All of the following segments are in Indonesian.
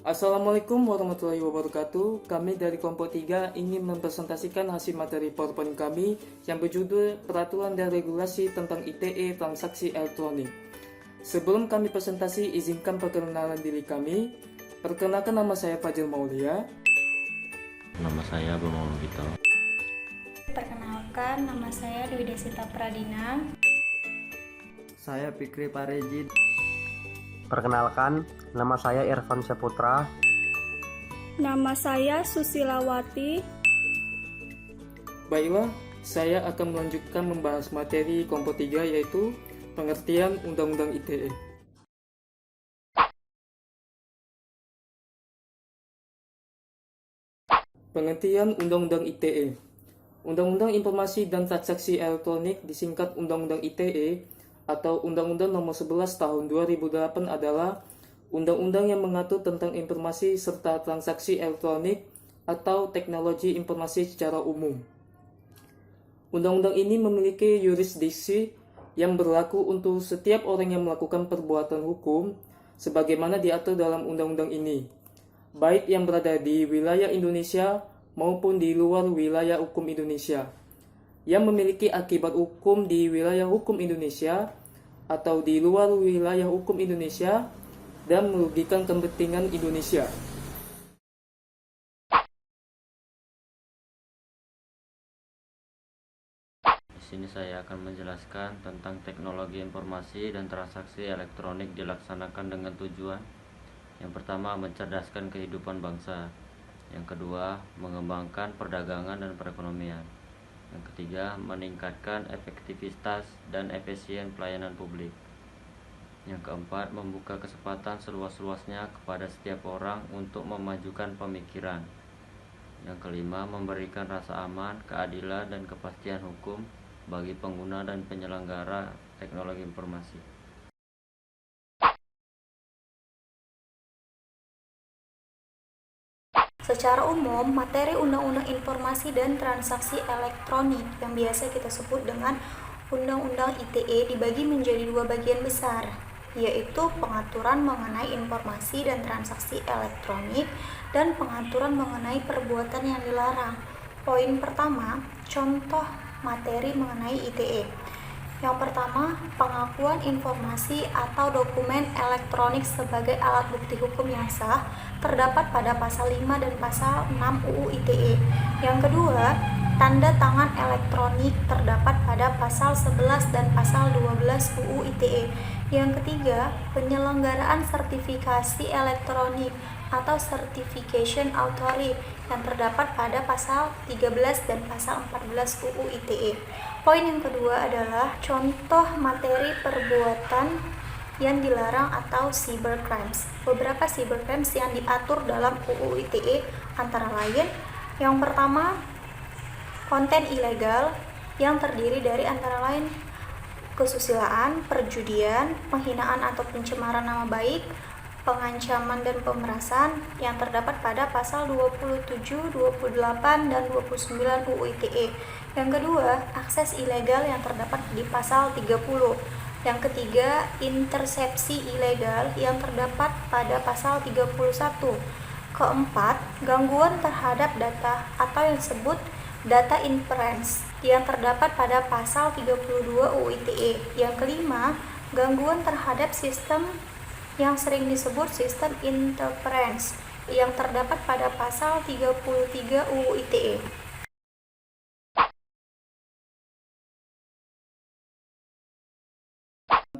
Assalamualaikum warahmatullahi wabarakatuh. Kami dari kelompok 3 ingin mempresentasikan hasil materi PowerPoint kami yang berjudul Peraturan dan Regulasi tentang ITE Transaksi Elektronik. Sebelum kami presentasi, izinkan perkenalan diri kami. Perkenalkan, nama saya Fajil Maulia. Nama saya Bambang Lugito. Perkenalkan, nama saya Dwi Desita Pradina. Saya Fikri Pareji. Perkenalkan, nama saya Irfan Saputra. Nama saya Susilawati. Baiklah, saya akan melanjutkan membahas materi kelompok 3 yaitu pengertian Undang-Undang ITE. Pengertian Undang-Undang ITE. Undang-Undang Informasi dan Transaksi Elektronik disingkat Undang-Undang ITE atau Undang-Undang Nomor 11 Tahun 2008 adalah undang-undang yang mengatur tentang informasi serta transaksi elektronik atau teknologi informasi secara umum. Undang-undang ini memiliki yurisdiksi yang berlaku untuk setiap orang yang melakukan perbuatan hukum sebagaimana diatur dalam undang-undang ini, baik yang berada di wilayah Indonesia maupun di luar wilayah hukum Indonesia, yang memiliki akibat hukum di wilayah hukum Indonesia atau di luar wilayah hukum Indonesia dan merugikan kepentingan Indonesia. Di sini saya akan menjelaskan tentang teknologi informasi dan transaksi elektronik dilaksanakan dengan tujuan. Yang pertama, mencerdaskan kehidupan bangsa. Yang kedua, mengembangkan perdagangan dan perekonomian. Yang ketiga, meningkatkan efektivitas dan efisien pelayanan publik. Yang keempat, membuka kesempatan seluas-luasnya kepada setiap orang untuk memajukan pemikiran. Yang kelima, memberikan rasa aman, keadilan, dan kepastian hukum bagi pengguna dan penyelenggara teknologi informasi. Secara umum, materi Undang-Undang Informasi dan Transaksi Elektronik yang biasa kita sebut dengan Undang-Undang ITE dibagi menjadi dua bagian besar, yaitu pengaturan mengenai informasi dan transaksi elektronik dan pengaturan mengenai perbuatan yang dilarang. Poin pertama, contoh materi mengenai ITE. Yang pertama, pengakuan informasi atau dokumen elektronik sebagai alat bukti hukum yang sah terdapat pada pasal 5 dan pasal 6 UU ITE. Yang kedua, tanda tangan elektronik terdapat pada pasal 11 dan pasal 12 UU ITE. Yang ketiga, penyelenggaraan sertifikasi elektronik atau Certification Authority yang terdapat pada pasal 13 dan pasal 14 UU ITE. Poin yang kedua adalah contoh materi perbuatan yang dilarang atau cybercrimes. Beberapa cybercrimes yang diatur dalam UU ITE antara lain, yang pertama, konten ilegal yang terdiri dari antara lain kesusilaan, perjudian, penghinaan atau pencemaran nama baik, pengancaman dan pemerasan yang terdapat pada pasal 27, 28, dan 29 UU ITE. Yang kedua, akses ilegal yang terdapat di pasal 30. Yang ketiga, intersepsi ilegal yang terdapat pada pasal 31. Keempat, gangguan terhadap data atau yang disebut data inference yang terdapat pada pasal 32 UU ITE. Yang kelima, gangguan terhadap sistem yang sering disebut sistem interference yang terdapat pada pasal 33 UU ITE.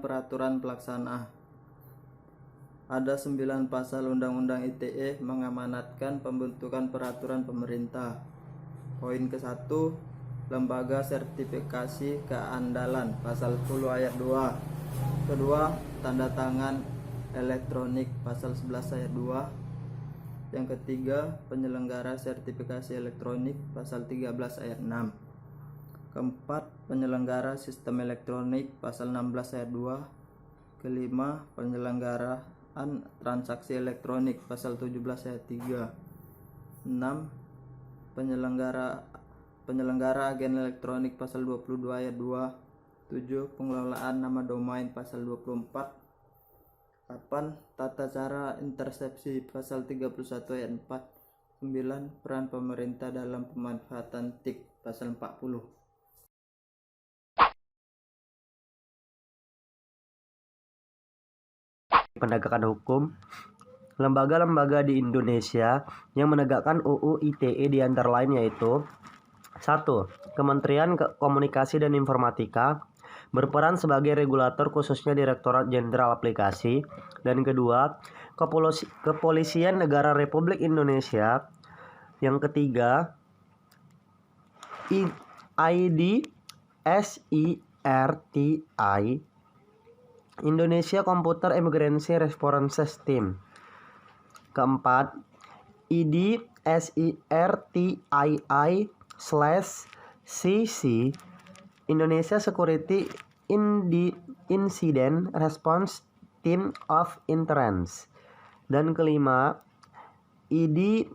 Peraturan pelaksana. Ada 9 pasal Undang-Undang ITE mengamanatkan pembentukan peraturan pemerintah. Poin ke-1, Lembaga Sertifikasi Keandalan, pasal 10 ayat 2. Kedua, tanda tangan elektronik, pasal 11 ayat 2. Yang ketiga, penyelenggara sertifikasi elektronik, pasal 13 ayat 6. Keempat, penyelenggara sistem elektronik, pasal 16 ayat 2. Kelima, penyelenggaraan transaksi elektronik, pasal 17 ayat 3. 6, penyelenggara agen elektronik, pasal 22 ayat 2. 7, pengelolaan nama domain, pasal 24. 8. Tata cara intersepsi pasal 31 ayat 4. 9. Peran pemerintah dalam pemanfaatan TIK pasal 40. Penegakan hukum. Lembaga-lembaga di Indonesia yang menegakkan UU ITE di antara lain yaitu 1. Kementerian Komunikasi dan Informatika berperan sebagai regulator khususnya Direktorat Jenderal Aplikasi, dan kedua, Kepolisian Negara Republik Indonesia. Yang ketiga, IDSIRTI, Indonesia Computer Emergency Response Team. Keempat, IDSIRTII/CC, Indonesia Security Incident Response Team of Interest. Dan kelima, IDSIRTII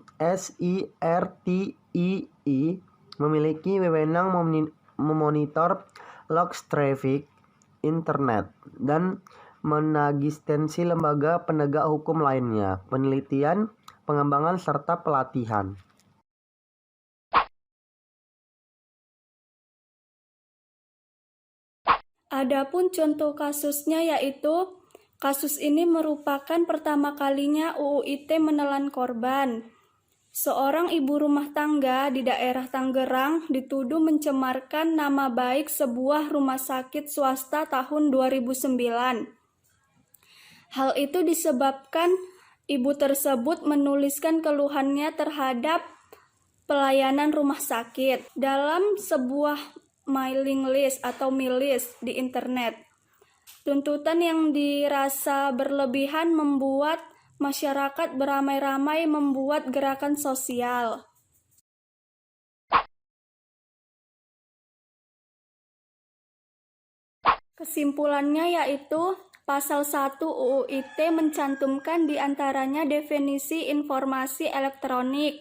memiliki wewenang memonitor logs traffic internet dan menasistensi lembaga penegak hukum lainnya, penelitian, pengembangan, serta pelatihan. Adapun contoh kasusnya yaitu kasus ini merupakan pertama kalinya UU ITE menelan korban. Seorang ibu rumah tangga di daerah Tangerang dituduh mencemarkan nama baik sebuah rumah sakit swasta tahun 2009. Hal itu disebabkan ibu tersebut menuliskan keluhannya terhadap pelayanan rumah sakit dalam sebuah mailing list atau milis di internet. Tuntutan yang dirasa berlebihan membuat masyarakat beramai-ramai membuat gerakan sosial. Kesimpulannya yaitu Pasal 1 UU ITE mencantumkan diantaranya definisi informasi elektronik.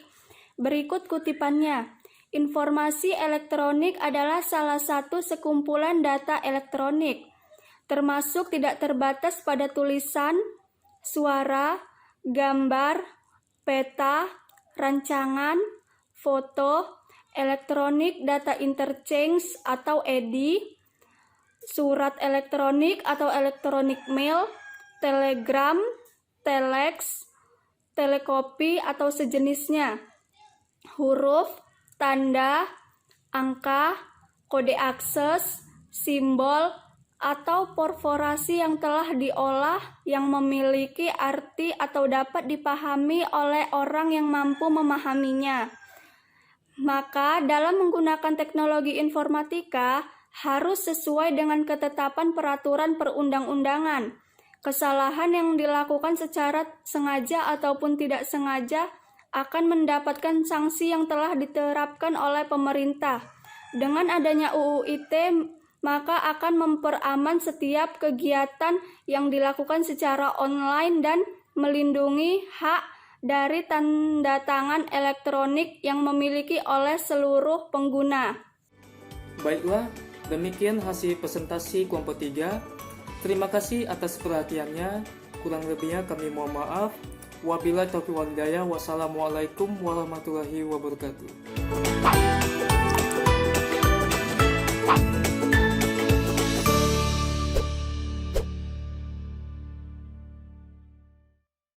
Berikut kutipannya. Informasi elektronik adalah salah satu sekumpulan data elektronik, termasuk tidak terbatas pada tulisan, suara, gambar, peta, rancangan, foto, elektronik data interchange atau EDI, surat elektronik atau elektronik mail, telegram, telex, telekopi atau sejenisnya, huruf, tanda, angka, kode akses, simbol, atau perforasi yang telah diolah yang memiliki arti atau dapat dipahami oleh orang yang mampu memahaminya. Maka dalam menggunakan teknologi informatika harus sesuai dengan ketetapan peraturan perundang-undangan. Kesalahan yang dilakukan secara sengaja ataupun tidak sengaja akan mendapatkan sanksi yang telah diterapkan oleh pemerintah. Dengan adanya UU ITE, maka akan memperaman setiap kegiatan yang dilakukan secara online dan melindungi hak dari tanda tangan elektronik yang memiliki oleh seluruh pengguna. Baiklah, demikian hasil presentasi kelompok 3. Terima kasih atas perhatiannya. Kurang lebihnya kami mohon maaf. Wabillahi taufiq wal hidayah. Wassalamualaikum warahmatullahi wabarakatuh.